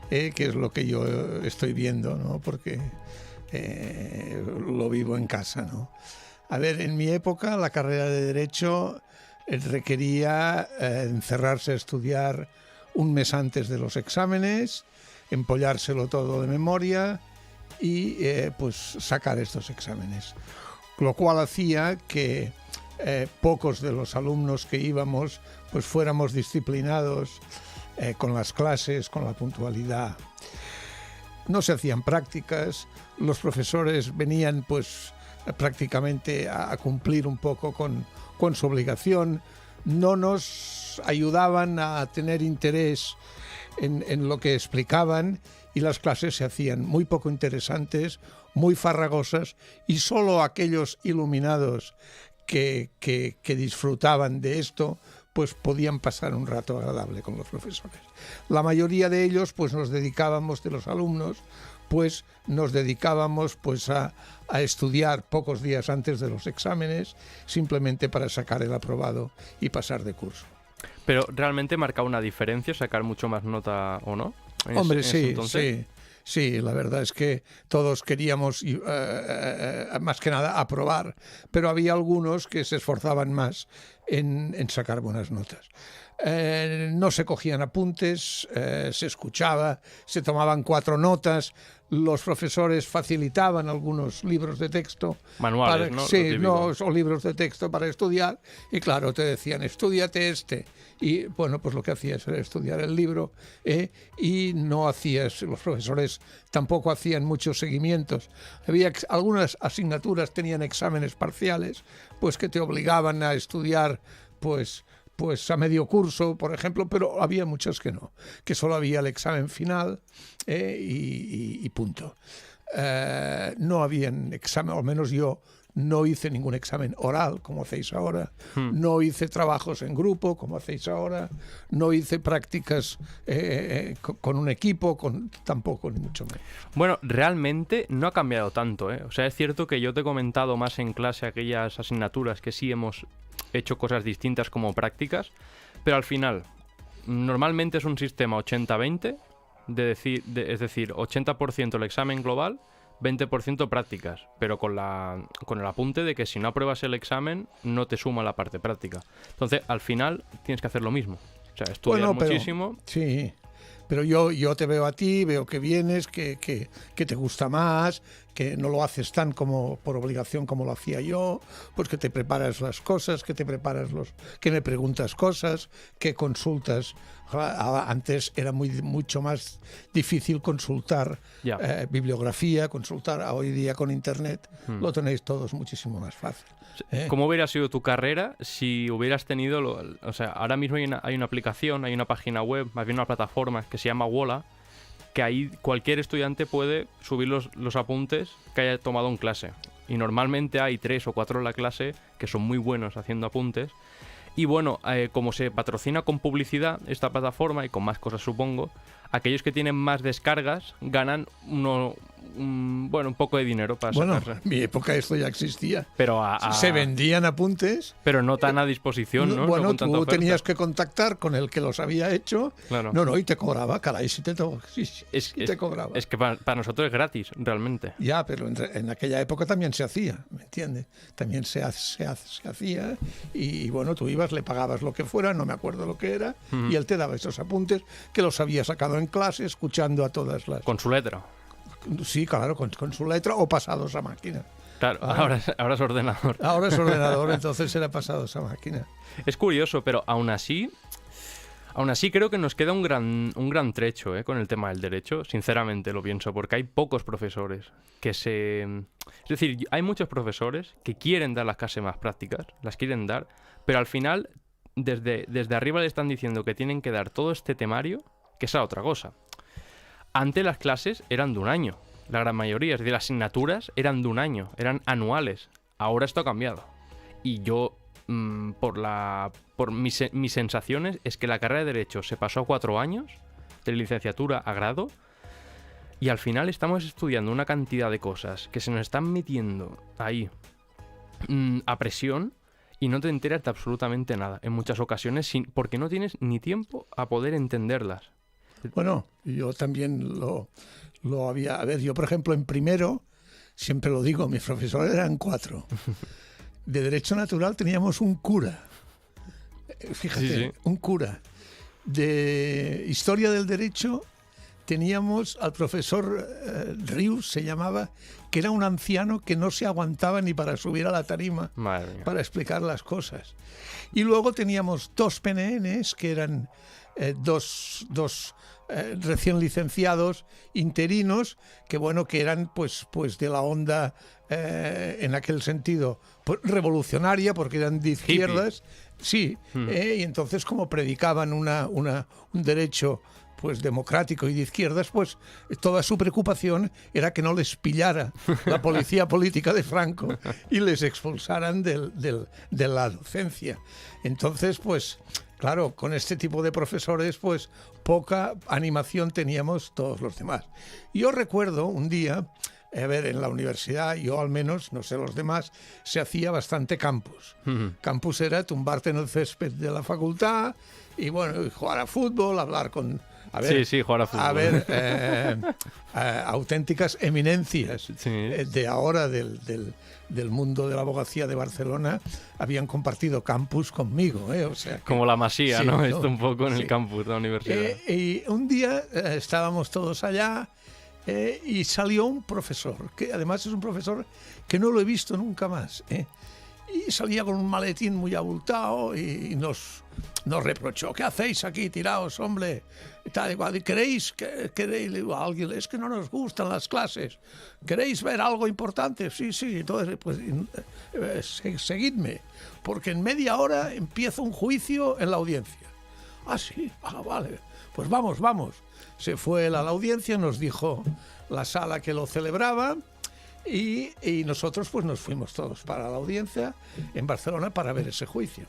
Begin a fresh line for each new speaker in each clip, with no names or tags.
que es lo que yo estoy viendo, ¿no? Porque lo vivo en casa, ¿no? A ver, en mi época la carrera de Derecho requería encerrarse a estudiar un mes antes de los exámenes, empollárselo todo de memoria y pues sacar estos exámenes. Lo cual hacía que pocos de los alumnos que íbamos pues fuéramos disciplinados con las clases, con la puntualidad. No se hacían prácticas, los profesores venían pues prácticamente a cumplir un poco con su obligación, no nos ayudaban a tener interés en lo que explicaban y las clases se hacían muy poco interesantes, muy farragosas y solo aquellos iluminados que disfrutaban de esto pues podían pasar un rato agradable con los profesores. La mayoría de ellos pues nos dedicábamos, de los alumnos, pues nos dedicábamos pues a estudiar pocos días antes de los exámenes, simplemente para sacar el aprobado y pasar de curso.
Pero ¿realmente marca una diferencia sacar mucho más nota o no?
Hombre, sí, la verdad es que todos queríamos más que nada aprobar, pero había algunos que se esforzaban más en sacar buenas notas. No se cogían apuntes, se escuchaba, se tomaban 4 notas, los profesores facilitaban algunos libros de texto.
Manuales, ¿no?
Sí, o libros de texto para estudiar y claro, te decían, estúdiate este. Y bueno, pues lo que hacías era estudiar el libro y no hacías, los profesores tampoco hacían muchos seguimientos. Había algunas asignaturas, tenían exámenes parciales, pues que te obligaban a estudiar pues a medio curso, por ejemplo, pero había muchos que no, que solo había el examen final y punto. No habían examen, al menos yo no hice ningún examen oral, como hacéis ahora, no hice trabajos en grupo, como hacéis ahora, no hice prácticas con un equipo, tampoco, ni mucho menos.
Bueno, realmente no ha cambiado tanto, ¿eh? O sea, es cierto que yo te he comentado más en clase aquellas asignaturas que sí hemos hecho cosas distintas como prácticas, pero al final, normalmente es un sistema 80-20, es decir, 80% el examen global, 20% prácticas, pero con el apunte de que si no apruebas el examen no te suma la parte práctica. Entonces, al final tienes que hacer lo mismo. O sea, estudiar muchísimo.
Sí, pero yo te veo a ti, veo que vienes, que te gusta más, que no lo haces tan como por obligación como lo hacía yo, pues que te preparas las cosas, que me preguntas cosas, que consultas. Antes era mucho más difícil consultar bibliografía, hoy día con internet lo tenéis todos muchísimo más fácil.
¿Cómo hubiera sido tu carrera si hubieras tenido, o sea, ahora mismo hay una aplicación, hay una página web, más bien una plataforma que se llama Wola, que ahí cualquier estudiante puede subir los apuntes que haya tomado en clase. Y normalmente hay 3 o 4 en la clase que son muy buenos haciendo apuntes. Y bueno, como se patrocina con publicidad esta plataforma y con más cosas supongo, aquellos que tienen más descargas ganan un poco de dinero para sacarse.
Bueno, en mi época esto ya existía.
Pero
se vendían apuntes.
Pero no tan a disposición, ¿no?
Bueno,
no con
tú tenías que contactar con el que los había hecho.
Claro.
No, y te cobraba, caray, te cobraba.
Es que para nosotros es gratis, realmente.
Ya, pero en aquella época también se hacía, ¿me entiendes? También se hacía y bueno, tú ibas, le pagabas lo que fuera, no me acuerdo lo que era, y él te daba esos apuntes que los había sacado en clase, escuchando a todas las...
Con su letra.
Sí, claro, con su letra o pasados a máquina.
Claro, ahora es ordenador.
Ahora es ordenador, entonces era pasados a máquina.
Es curioso, pero aún así creo que nos queda un gran trecho con el tema del derecho. Sinceramente lo pienso, porque hay pocos profesores Es decir, hay muchos profesores que quieren dar las clases más prácticas, las quieren dar, pero al final desde arriba le están diciendo que tienen que dar todo este temario, que es otra cosa. Antes las clases eran de un año, la gran mayoría, es decir, las asignaturas eran de un año, eran anuales. Ahora esto ha cambiado. Y yo, por mis sensaciones, es que la carrera de Derecho se pasó a 4 años, de licenciatura a grado, y al final estamos estudiando una cantidad de cosas que se nos están metiendo ahí a presión y no te enteras de absolutamente nada, en muchas ocasiones, porque no tienes ni tiempo a poder entenderlas.
Bueno, yo también lo había... A ver, yo por ejemplo en primero, siempre lo digo, mis profesores eran 4. De Derecho Natural teníamos un cura. Fíjate,
Sí.
un cura. De Historia del Derecho teníamos al profesor Rius, se llamaba, que era un anciano que no se aguantaba ni para subir a la tarima
Madre mía.
para explicar las cosas. Y luego teníamos 2 PNNs, que eran dos recién licenciados interinos, que bueno, que eran pues de la onda en aquel sentido pues, revolucionaria, porque eran de izquierdas. Sí, y entonces como predicaban un derecho pues democrático y de izquierdas, pues toda su preocupación era que no les pillara la policía política de Franco y les expulsaran de la docencia. Entonces, pues claro, con este tipo de profesores, pues poca animación teníamos todos los demás. Yo recuerdo un día, a ver, en la universidad, yo al menos, no sé los demás, se hacía bastante campus. Campus era tumbarte en el césped de la facultad y bueno, jugar a fútbol, hablar con... A ver,
Sí, jugar a fútbol.
A ver, auténticas eminencias de ahora del mundo de la abogacía de Barcelona habían compartido campus conmigo. O sea que,
como la Masía,
sí,
¿no?
¿no?
Esto un poco en el
Sí.
campus de la universidad.
Y un día estábamos todos allá y salió un profesor, que además es un profesor que no lo he visto nunca más. Y salía con un maletín muy abultado y nos reprochó: ¿qué hacéis aquí tiraos, hombre? Y tal, igual. ¿Y queréis le digo a alguien, es que no nos gustan las clases? ¿Queréis ver algo importante? Sí, sí. Entonces, pues seguidme, porque en media hora empieza un juicio en la audiencia. Ah, sí, vale. Pues vamos. Se fue él a la audiencia, nos dijo la sala que lo celebraba. Y nosotros pues nos fuimos todos para la audiencia en Barcelona para ver ese juicio.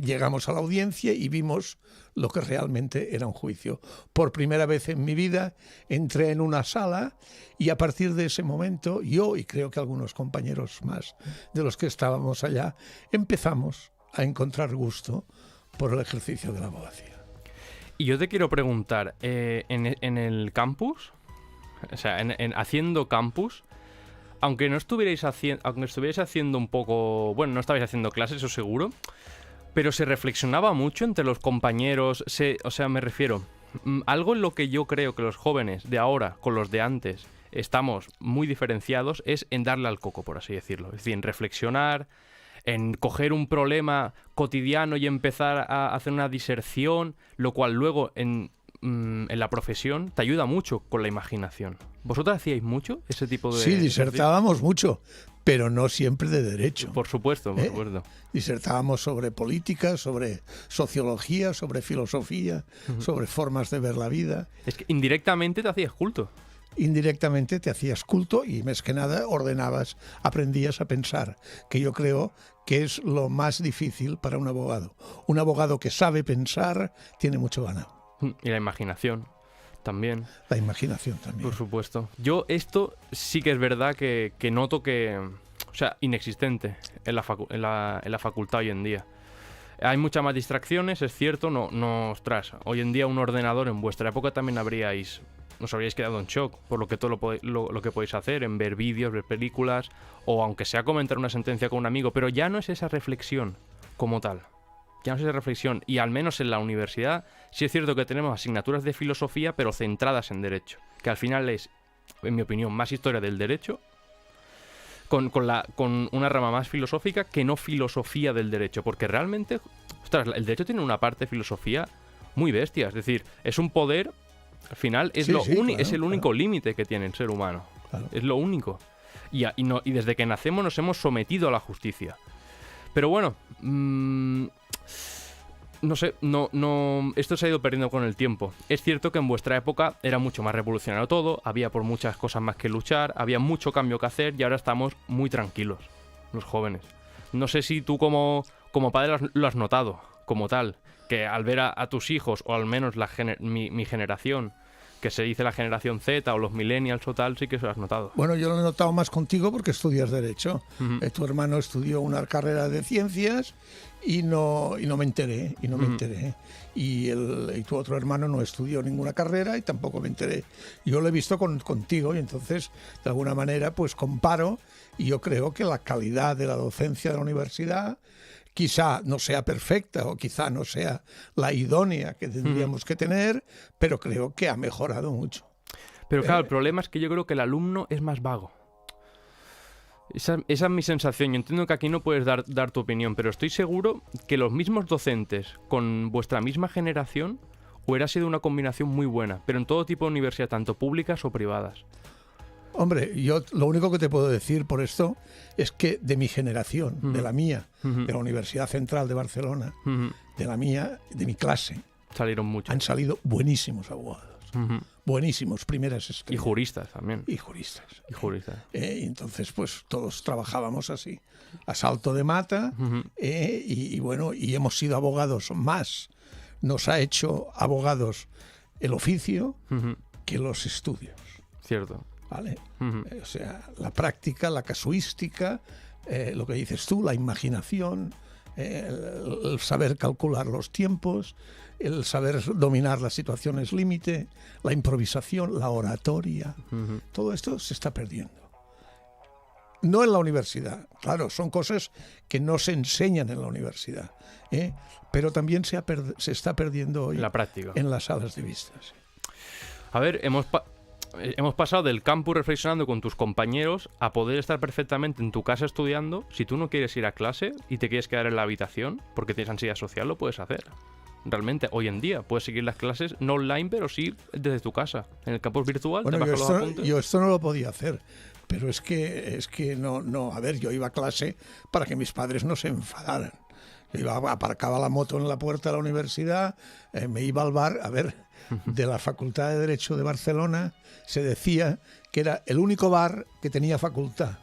Llegamos a la audiencia y vimos lo que realmente era un juicio. Por primera vez en mi vida entré en una sala y a partir de ese momento yo y creo que algunos compañeros más de los que estábamos allá empezamos a encontrar gusto por el ejercicio de la abogacía.
Y yo te quiero preguntar, en el campus... O sea, haciendo campus, aunque estuvierais haciendo un poco... Bueno, no estabais haciendo clases, eso seguro, pero se reflexionaba mucho entre los compañeros. O sea, me refiero, algo en lo que yo creo que los jóvenes de ahora con los de antes estamos muy diferenciados es en darle al coco, por así decirlo. Es decir, en reflexionar, en coger un problema cotidiano y empezar a hacer una diserción, lo cual luego en la profesión te ayuda mucho con la imaginación. ¿Vosotros hacíais mucho ese tipo de...?
Sí, disertábamos mucho, pero no siempre de derecho.
Por supuesto, por supuesto.
Disertábamos sobre política, sobre sociología, sobre filosofía, sobre formas de ver la vida.
Es que indirectamente te hacías culto.
Indirectamente te hacías culto y, más que nada, aprendías a pensar, que yo creo que es lo más difícil para un abogado. Un abogado que sabe pensar tiene mucho ganado.
Y la imaginación también.
La imaginación también.
Por supuesto. Yo esto sí que es verdad que noto que... O sea, inexistente en la facultad hoy en día. Hay muchas más distracciones, es cierto. Ostras, hoy en día un ordenador, en vuestra época también nos habríais quedado en shock por lo que podéis hacer, en ver vídeos, ver películas, o aunque sea comentar una sentencia con un amigo, pero ya no es esa reflexión como tal. Ya no es esa reflexión. Y al menos en la universidad sí es cierto que tenemos asignaturas de filosofía, pero centradas en derecho. Que al final es, en mi opinión, más historia del derecho, con una rama más filosófica que no filosofía del derecho. Porque realmente, ostras, el derecho tiene una parte de filosofía muy bestia. Es decir, es un poder, al final, es el único límite que tiene el ser humano. Claro. Es lo único. Y desde que nacemos nos hemos sometido a la justicia. Pero bueno, no sé, esto se ha ido perdiendo con el tiempo. Es cierto que en vuestra época era mucho más revolucionario todo, había por muchas cosas más que luchar, había mucho cambio que hacer y ahora estamos muy tranquilos, los jóvenes. No sé si tú como padre lo has notado, como tal, que al ver a tus hijos, o al menos mi generación, que se dice la generación Z o los millennials o tal, sí que eso lo has notado.
Bueno, yo lo he notado más contigo porque estudias Derecho.
Ujú.
Tu hermano estudió una carrera de Ciencias y no me enteré, Y tu otro hermano no estudió ninguna carrera y tampoco me enteré. Yo lo he visto contigo y entonces, de alguna manera, pues comparo y yo creo que la calidad de la docencia de la universidad quizá no sea perfecta o quizá no sea la idónea que tendríamos que tener, pero creo que ha mejorado mucho.
Pero claro, el problema es que yo creo que el alumno es más vago. Esa es mi sensación. Yo entiendo que aquí no puedes dar tu opinión, pero estoy seguro que los mismos docentes con vuestra misma generación hubiera sido una combinación muy buena, pero en todo tipo de universidades, tanto públicas o privadas.
Hombre, yo lo único que te puedo decir por esto es que de mi generación, de la mía, de la Universidad Central de Barcelona, de la mía, de mi clase,
Salieron muchos.
han salido buenísimos abogados. Buenísimos, primeras estrellas.
Y juristas también.
Y juristas.
Y juristas.
Y entonces, pues todos trabajábamos así, a salto de mata, y bueno, y hemos sido abogados más. Nos ha hecho abogados el oficio que los estudios.
Cierto.
¿Vale? O sea, la práctica, la casuística, lo que dices tú, la imaginación, el saber calcular los tiempos, el saber dominar las situaciones límite, la improvisación, la oratoria, todo esto se está perdiendo. No en la universidad, claro, son cosas que no se enseñan en la universidad, pero también se está perdiendo hoy
La práctica.
en las salas de vistas.
A ver, hemos pasado del campus reflexionando con tus compañeros a poder estar perfectamente en tu casa estudiando. Si tú no quieres ir a clase y te quieres quedar en la habitación porque tienes ansiedad social, lo puedes hacer. Realmente, hoy en día, puedes seguir las clases no online, pero sí desde tu casa. En el campus virtual,
Bueno,
te bajas los apuntes.
yo esto no lo podía hacer, pero es que no, a ver, yo iba a clase para que mis padres no se enfadaran. Yo aparcaba la moto en la puerta de la universidad, me iba al bar, a ver, de la Facultad de Derecho de Barcelona se decía que era el único bar que tenía facultad.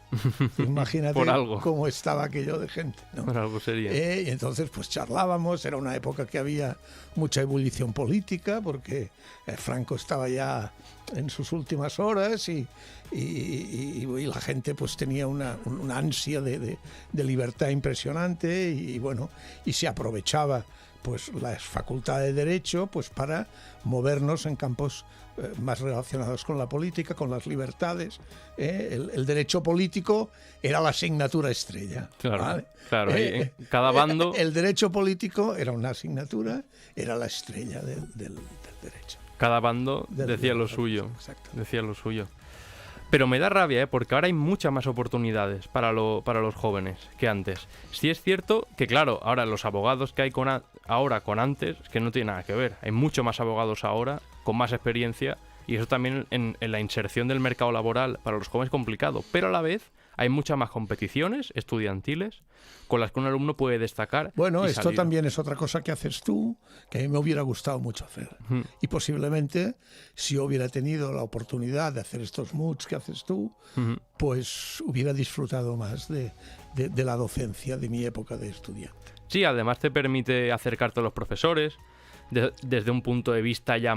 Imagínate
Por algo.
cómo estaba aquello de gente, ¿no?
Por algo sería.
Y entonces pues charlábamos, era una época que había mucha ebullición política porque Franco estaba ya en sus últimas horas y la gente pues tenía una ansia de libertad impresionante y bueno, y se aprovechaba pues la facultad de Derecho pues para movernos en campos más relacionados con la política, con las libertades. El derecho político era la asignatura estrella.
Claro,
¿vale?
claro. Cada bando...
El derecho político era una asignatura, era la estrella del derecho.
Cada bando decía lo suyo.
Exacto.
Decía lo suyo. Pero me da rabia, porque ahora hay muchas más oportunidades para los jóvenes que antes. Sí es cierto que, claro, ahora los abogados que hay ahora con antes, que no tiene nada que ver. Hay mucho más abogados ahora, con más experiencia, y eso también en la inserción del mercado laboral para los jóvenes es complicado. Pero a la vez hay muchas más competiciones estudiantiles con las que un alumno puede destacar.
Bueno,
y
esto
salir.
también es otra cosa que haces tú, que a mí me hubiera gustado mucho hacer. Y posiblemente, si yo hubiera tenido la oportunidad de hacer estos moods que haces tú, pues hubiera disfrutado más de la docencia de mi época de estudiante.
Sí, además te permite acercarte a los profesores desde un punto de vista ya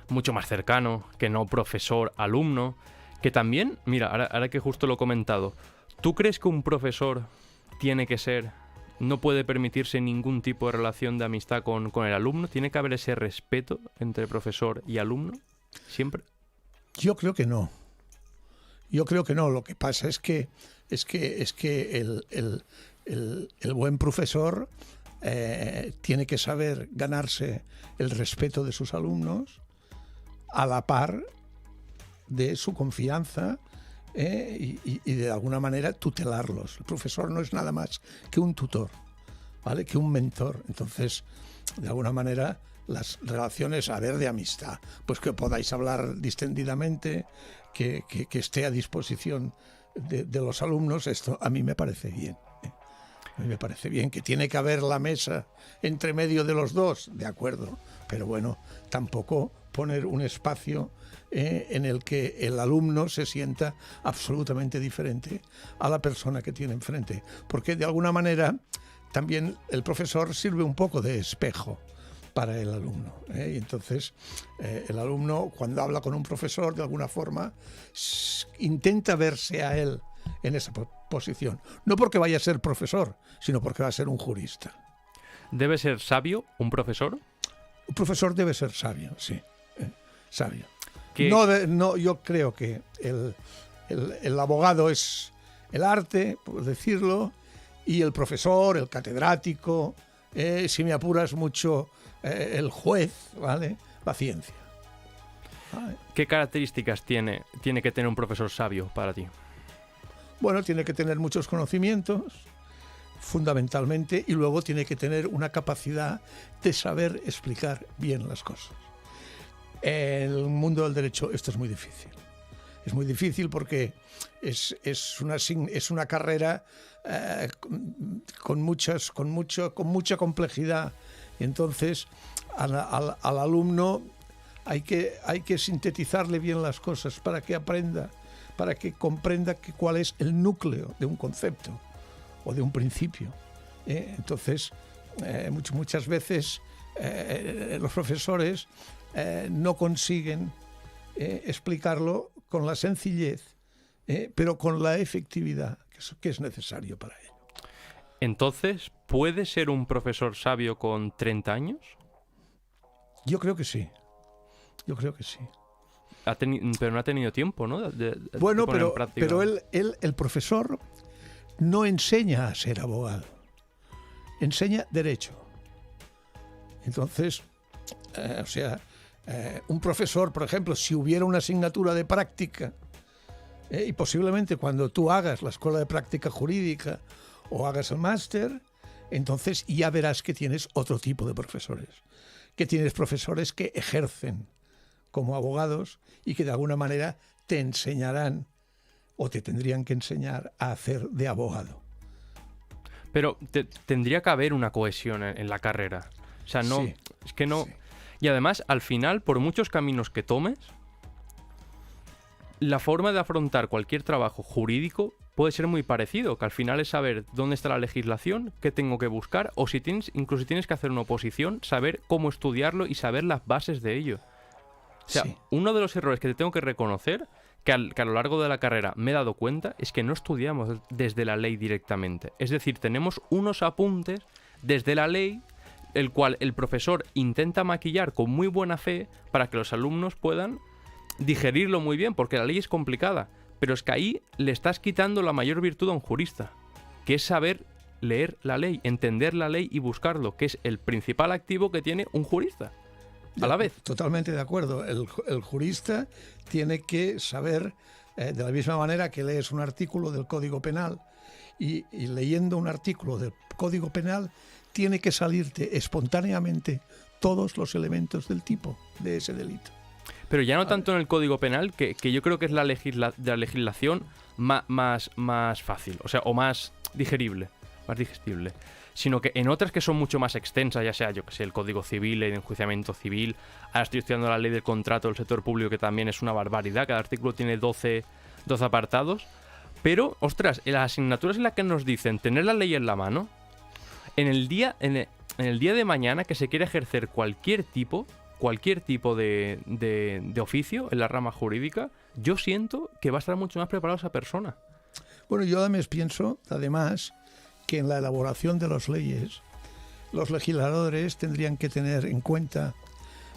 mucho más cercano, que no profesor-alumno. Que también, mira, ahora que justo lo he comentado, ¿tú crees que un profesor no puede permitirse ningún tipo de relación de amistad con el alumno? ¿Tiene que haber ese respeto entre profesor y alumno? ¿Siempre?
Yo creo que no. Lo que pasa es que el buen profesor tiene que saber ganarse el respeto de sus alumnos a la par de su confianza y de alguna manera tutelarlos. El profesor no es nada más que un tutor, ¿vale? Que un mentor. Entonces, de alguna manera, las relaciones de amistad, pues que podáis hablar distendidamente, que esté a disposición de los alumnos, esto a mí me parece bien. A mí me parece bien que tiene que haber la mesa entre medio de los dos, de acuerdo, pero bueno, tampoco poner un espacio en el que el alumno se sienta absolutamente diferente a la persona que tiene enfrente, porque de alguna manera también el profesor sirve un poco de espejo para el alumno. Y entonces el alumno, cuando habla con un profesor, de alguna forma intenta verse a él en esa posición. No porque vaya a ser profesor, sino porque va a ser un jurista.
¿Debe ser sabio un profesor?
Un profesor debe ser sabio, sí. Sabio.
¿Qué?
No, yo creo que el abogado es el arte, por decirlo, y el profesor, el catedrático, si me apuras mucho, el juez, ¿vale? La ciencia. ¿Vale?
¿Qué características tiene que tener un profesor sabio para ti?
Bueno, tiene que tener muchos conocimientos, fundamentalmente, y luego tiene que tener una capacidad de saber explicar bien las cosas. En el mundo del derecho esto es muy difícil. Es muy difícil porque es una carrera con mucha complejidad. Entonces, al alumno hay que sintetizarle bien las cosas para que aprenda, para que comprenda cuál es el núcleo de un concepto o de un principio. Entonces, muchas veces los profesores no consiguen explicarlo con la sencillez, pero con la efectividad que es necesario para ello.
Entonces, ¿puede ser un profesor sabio con 30 años?
Yo creo que sí. Yo creo que sí.
Pero no ha tenido tiempo, ¿no?
Bueno,
de poner en práctica.
pero el profesor no enseña a ser abogado. Enseña derecho. Entonces, un profesor, por ejemplo, si hubiera una asignatura de práctica, y posiblemente cuando tú hagas la escuela de práctica jurídica o hagas el máster, entonces ya verás que tienes otro tipo de profesores. Que tienes profesores que ejercen como abogados y que de alguna manera te enseñarán o te tendrían que enseñar a hacer de abogado.
Pero tendría que haber una cohesión en la carrera. O sea, no,
Sí,
es que no.
sí.
Y además, al final, por muchos caminos que tomes, la forma de afrontar cualquier trabajo jurídico puede ser muy parecido, que al final es saber dónde está la legislación, qué tengo que buscar, o incluso si tienes que hacer una oposición, saber cómo estudiarlo y saber las bases de ello. O sea,
Sí.
uno de los errores que te tengo que reconocer, que a lo largo de la carrera me he dado cuenta, es que no estudiamos desde la ley directamente. Es decir, tenemos unos apuntes desde la ley, el cual el profesor intenta maquillar con muy buena fe para que los alumnos puedan digerirlo muy bien, porque la ley es complicada. Pero es que ahí le estás quitando la mayor virtud a un jurista, que es saber leer la ley, entender la ley y buscarlo, que es el principal activo que tiene un jurista. A la vez.
Totalmente de acuerdo. El jurista tiene que saber, de la misma manera que lees un artículo del Código Penal y leyendo un artículo del Código Penal, tiene que salirte espontáneamente todos los elementos del tipo de ese delito.
Pero ya no tanto en el Código Penal, que yo creo que es la legislación más fácil, o sea, o más digerible, más digestible. Sino que en otras que son mucho más extensas, ya sea, yo que sé, el Código Civil, el enjuiciamiento civil. Ahora estoy estudiando la ley del contrato del sector público, que también es una barbaridad. Cada artículo tiene 12 apartados. Pero, ostras, en las asignaturas en las que nos dicen tener la ley en la mano, en el día de mañana que se quiere ejercer cualquier tipo de oficio en la rama jurídica, yo siento que va a estar mucho más preparado esa persona.
Bueno, yo además pienso, que en la elaboración de las leyes, los legisladores tendrían que tener en cuenta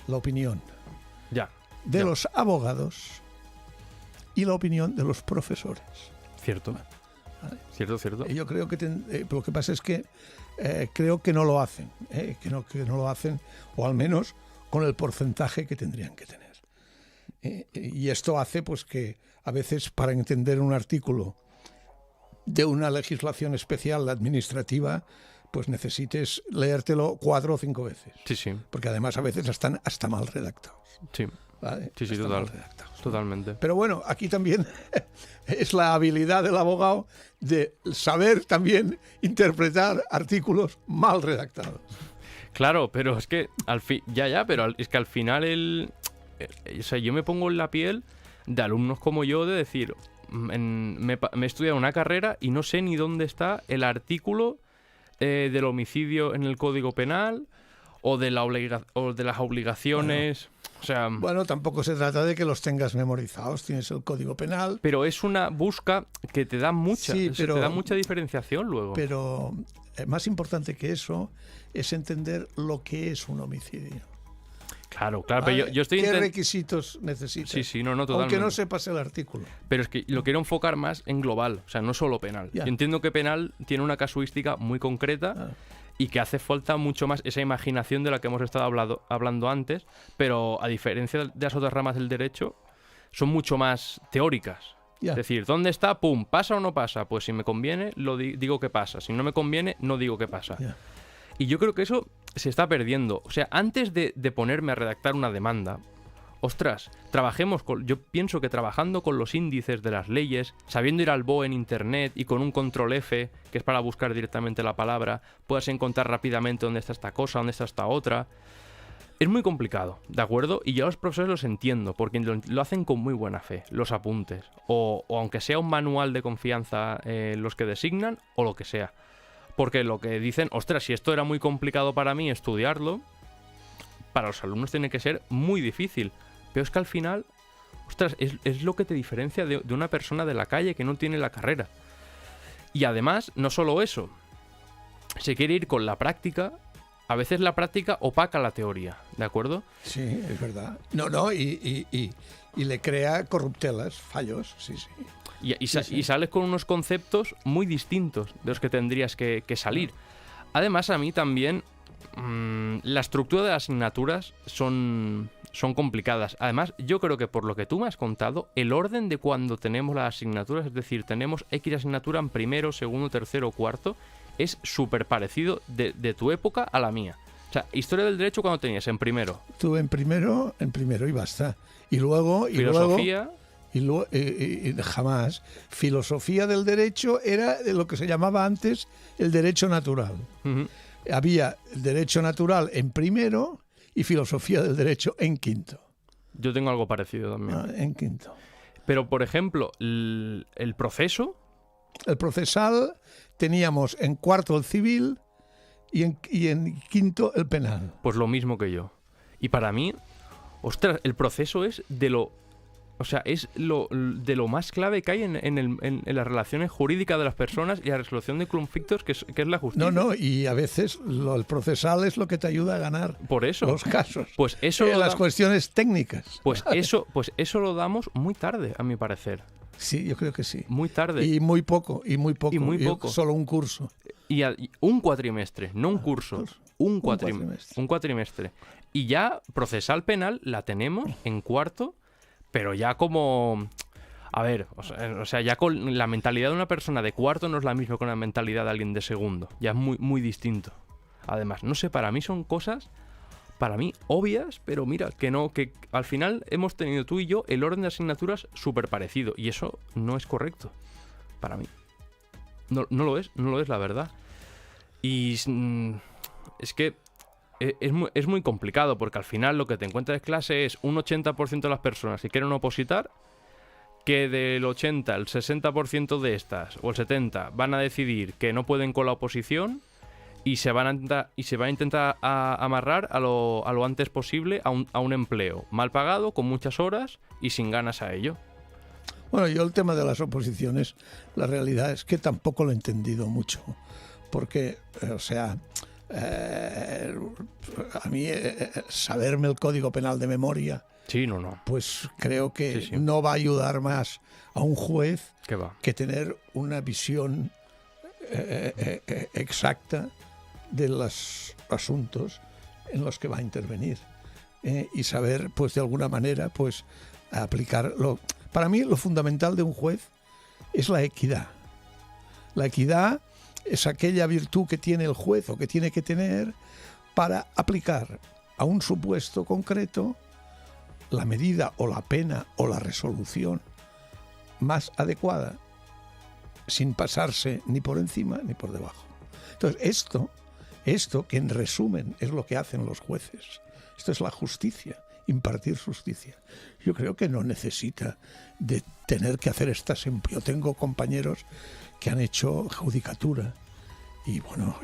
la opinión de los abogados y la opinión de los profesores.
Cierto.
¿Vale?
Cierto.
Yo creo que lo que pasa es que creo que no lo hacen, que no lo hacen, o al menos con el porcentaje que tendrían que tener. Y esto hace pues que a veces para entender un artículo de una legislación especial administrativa, pues necesites leértelo 4 o 5 veces.
Sí.
Porque además a veces están hasta mal redactados.
Sí.
¿Vale?
Sí,
Están
total.
mal redactados.
Totalmente.
Pero bueno, aquí también es la habilidad del abogado de saber también interpretar artículos mal redactados.
Claro, pero es que es que al final o sea, yo me pongo en la piel de alumnos como yo de decir, me he estudiado una carrera y no sé ni dónde está el artículo del homicidio en el Código Penal o de las obligaciones. O sea,
Bueno, tampoco se trata de que los tengas memorizados, tienes el Código Penal,
pero es una busca que te da mucha,
Sí, pero-
te da mucha diferenciación luego.
pero más importante que eso es entender lo que es un homicidio.
Claro, pero yo estoy
¿Qué
intent-
requisitos necesitas?
Sí, no,
Aunque
totalmente.
no sepas el artículo.
Pero es que lo quiero enfocar más en global, o sea, no solo penal.
Ya.
Yo entiendo que penal tiene una casuística muy concreta
Ah.
y que hace falta mucho más esa imaginación de la que hemos estado hablando antes, pero a diferencia de las otras ramas del derecho, son mucho más teóricas.
Ya.
Es decir, ¿dónde está? ¡Pum! ¿Pasa o no pasa? Pues si me conviene, digo que pasa. Si no me conviene, no digo que pasa.
Ya.
Y yo creo que eso se está perdiendo. O sea, antes de ponerme a redactar una demanda, ostras, yo pienso que trabajando con los índices de las leyes, sabiendo ir al BOE en internet y con un control F, que es para buscar directamente la palabra, puedas encontrar rápidamente dónde está esta cosa, dónde está esta otra. Es muy complicado, ¿de acuerdo? Y yo a los profesores los entiendo, porque lo hacen con muy buena fe, los apuntes. O aunque sea un manual de confianza los que designan, o lo que sea. Porque lo que dicen, ostras, si esto era muy complicado para mí estudiarlo, para los alumnos tiene que ser muy difícil. Pero es que al final, ostras, es lo que te diferencia de una persona de la calle que no tiene la carrera. Y además, no solo eso, se quiere ir con la práctica. A veces la práctica opaca la teoría, ¿de acuerdo?
Sí, es verdad. No, y le crea corruptelas, fallos, sí.
Y sales con unos conceptos muy distintos de los que tendrías que salir. Además, a mí también la estructura de las asignaturas son complicadas. Además, yo creo que por lo que tú me has contado, el orden de cuando tenemos las asignaturas, es decir, tenemos X asignatura en primero, segundo, tercero, cuarto, es súper parecido de tu época a la mía. O sea, historia del derecho cuando tenías en primero.
Tú en primero y basta. Y luego...
Filosofía.
Y jamás. Filosofía del derecho era de lo que se llamaba antes el derecho natural.
Ujú.
Había el derecho natural en primero y filosofía del derecho en quinto.
Yo tengo algo parecido también.
En quinto.
Pero, por ejemplo, el proceso...
El procesal teníamos en cuarto el civil y en quinto el penal.
Pues lo mismo que yo. Y para mí, ostras, el proceso es de lo más clave que hay en las relaciones jurídicas de las personas y la resolución de conflictos, que es la justicia.
No, y a veces el procesal es lo que te ayuda a ganar
Por eso.
los casos.
Pues eso
las cuestiones técnicas.
Pues eso lo damos muy tarde, a mi parecer.
Sí, yo creo que sí.
Muy tarde.
Y muy poco.
Y muy poco.
Solo un curso.
Y un cuatrimestre, no un curso. Un cuatrimestre. Y ya procesal penal la tenemos en cuarto, pero ya como... A ver, o sea, ya con la mentalidad de una persona de cuarto no es la misma con la mentalidad de alguien de segundo. Ya es muy, muy distinto. Además, no sé, para mí son cosas... Para mí, obvias, pero mira, que al final hemos tenido tú y yo el orden de asignaturas súper parecido. Y eso no es correcto. Para mí. No lo es, la verdad. Y es que es muy complicado, porque al final lo que te encuentras en clase es un 80% de las personas que quieren opositar, que del 80, el 60% de estas, o el 70, van a decidir que no pueden con la oposición, y se va a intentar amarrar a lo antes posible a un empleo mal pagado, con muchas horas y sin ganas a ello.
Bueno, yo el tema de las oposiciones, la realidad es que tampoco lo he entendido mucho, porque, a mí saberme el Código Penal de memoria,
Sí, no.
pues creo que
Sí.
no va a ayudar más a un juez
¿Qué va?
que tener una visión exacta de los asuntos en los que va a intervenir y saber, pues de alguna manera, pues aplicarlo. Para mí lo fundamental de un juez es la equidad. La equidad es aquella virtud que tiene el juez o que tiene que tener para aplicar a un supuesto concreto la medida o la pena o la resolución más adecuada, sin pasarse ni por encima ni por debajo. Entonces, esto que en resumen es lo que hacen los jueces, esto es la justicia, impartir justicia. Yo creo que no necesita de tener que hacer yo tengo compañeros que han hecho judicatura y bueno,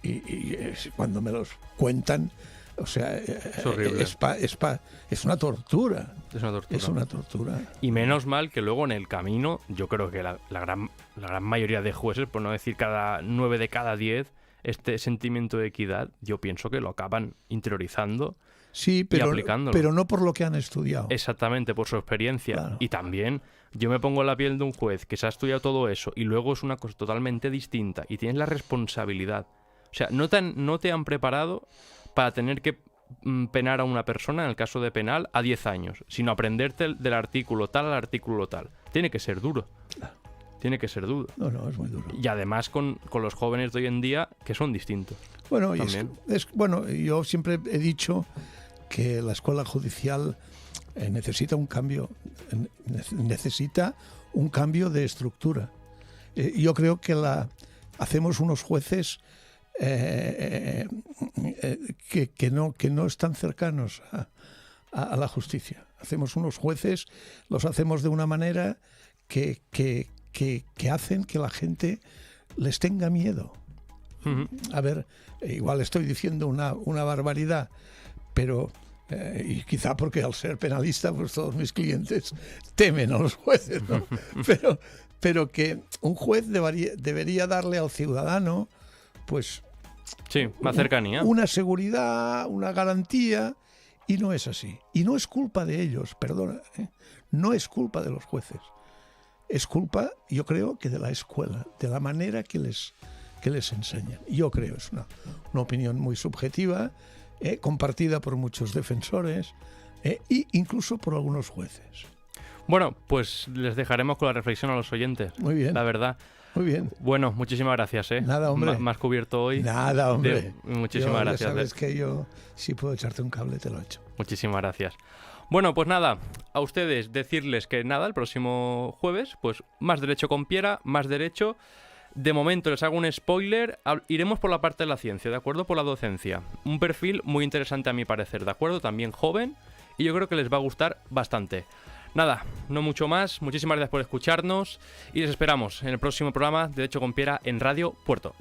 Y cuando me los cuentan, o sea,
Es horrible.
Es una tortura.
Es una tortura.
Es una tortura.
Y menos mal que luego en el camino, yo creo que la gran mayoría de jueces, por no decir 9 de cada 10, este sentimiento de equidad, yo pienso que lo acaban interiorizando.
Sí,
y aplicándolo.
pero no por lo que han estudiado.
Exactamente, por su experiencia.
Claro.
Y también yo me pongo en la piel de un juez que se ha estudiado todo eso y luego es una cosa totalmente distinta y tienes la responsabilidad. O sea, no te han preparado para tener que penar a una persona, en el caso de penal, a 10 años, sino aprenderte del artículo tal al artículo tal. Tiene que ser duro. Tiene que ser duro.
No, es muy duro.
Y además con los jóvenes de hoy en día, que son distintos.
Bueno,
También.
bueno, yo siempre he dicho que la escuela judicial necesita un cambio de estructura. Yo creo que hacemos unos jueces que no están cercanos a la justicia. Hacemos unos jueces, los hacemos de una manera que hacen que la gente les tenga miedo.
Uh-huh.
A ver, igual estoy diciendo una barbaridad, pero y quizá porque al ser penalista, pues todos mis clientes temen a los jueces, ¿no? pero que un juez debería darle al ciudadano, pues,
sí, más cercanía.
Una seguridad, una garantía, y no es así. Y no es culpa de ellos, perdona, no es culpa de los jueces. Es culpa, yo creo, que de la escuela, de la manera que les enseñan. Yo creo, es una opinión muy subjetiva, compartida por muchos defensores e incluso por algunos jueces.
Bueno, pues les dejaremos con la reflexión a los oyentes.
Muy bien.
La verdad.
Muy bien.
Bueno, muchísimas gracias.
Nada, hombre.
Más cubierto hoy.
Nada, hombre.
Muchísimas gracias.
Ya sabes que yo, si puedo echarte un cable, te lo echo.
Muchísimas gracias. Bueno, pues nada, a ustedes decirles que nada, el próximo jueves, pues más derecho con Piera, más derecho. De momento les hago un spoiler, iremos por la parte de la ciencia, ¿de acuerdo? Por la docencia. Un perfil muy interesante a mi parecer, ¿de acuerdo? También joven y yo creo que les va a gustar bastante. Nada, no mucho más, muchísimas gracias por escucharnos y les esperamos en el próximo programa de Derecho con Piera en Radio Puerto.